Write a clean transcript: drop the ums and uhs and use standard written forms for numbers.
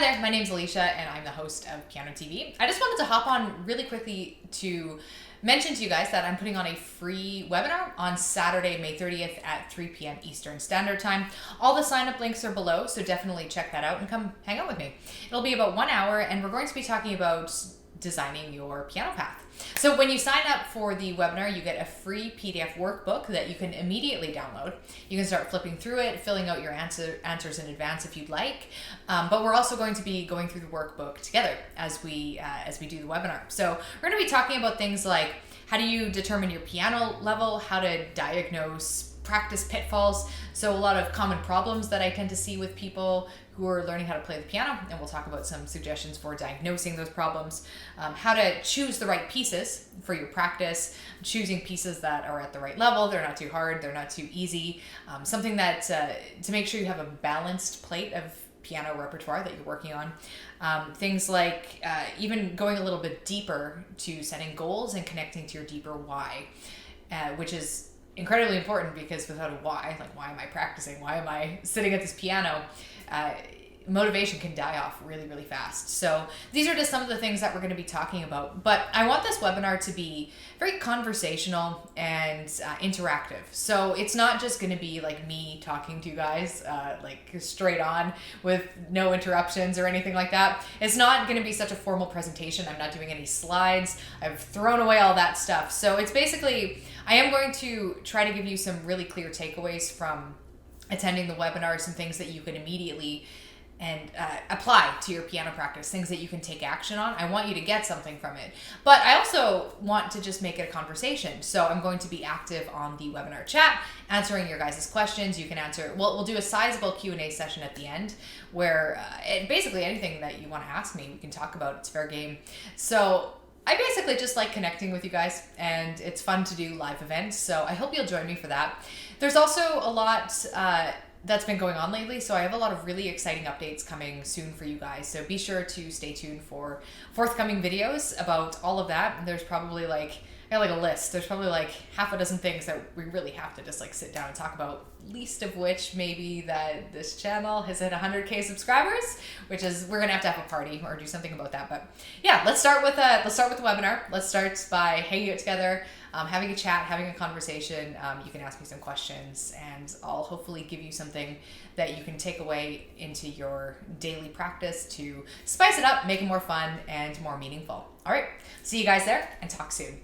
there, my name's Allysia and I'm the host of Piano TV. I just wanted to hop on really quickly to mention to you guys that I'm putting on a free webinar on Saturday, May 30th at 3 p.m. Eastern Standard Time. All the sign-up links are below, so definitely check that out and come hang out with me. It'll be about 1 hour and we're going to be talking about designing your piano path. So when you sign up for the webinar, you get a free PDF workbook that you can immediately download. You can start flipping through it, filling out your answers in advance if you'd like. But we're also going to be going through the workbook together as we do the webinar. So we're going to be talking about things like how do you determine your piano level, how to diagnose practice pitfalls. So a lot of common problems that I tend to see with people who are learning how to play the piano, and we'll talk about some suggestions for diagnosing those problems, how to choose the right pieces for your practice, choosing pieces that are at the right level, they're not too hard, they're not too easy, something that to make sure you have a balanced plate of piano repertoire that you're working on. Things like even going a little bit deeper to setting goals and connecting to your deeper why, which is incredibly important because without a why, like why am I practicing? Why am I sitting at this piano? Motivation can die off really, really fast. So these are just some of the things that we're going to be talking about. But I want this webinar to be very conversational and interactive. So it's not just going to be like me talking to you guys like straight on with no interruptions or anything like that. It's not going to be such a formal presentation. I'm not doing any slides. I've thrown away all that stuff. So it's basically, I am going to try to give you some really clear takeaways from attending the webinar, some things that you can immediately and apply to your piano practice, things that you can take action on. I want you to get something from it. But I also want to just make it a conversation. So I'm going to be active on the webinar chat, answering your guys' questions. You can answer, we'll do a sizable Q&A session at the end where basically anything that you want to ask me, we can talk about. It's fair game. So I basically just like connecting with you guys, and it's fun to do live events, so I hope you'll join me for that. There's also a lot that's been going on lately, so I have a lot of really exciting updates coming soon for you guys, so be sure to stay tuned for forthcoming videos about all of that. There's probably I got a list. There's probably half a dozen things that we really have to just sit down and talk about, least of which maybe that this channel has hit 100K subscribers, which is, we're gonna have to have a party or do something about that. But yeah, let's start with the webinar. Let's start by hanging out together, having a chat, having a conversation. You can ask me some questions and I'll hopefully give you something that you can take away into your daily practice to spice it up, make it more fun and more meaningful. All right, see you guys there and talk soon.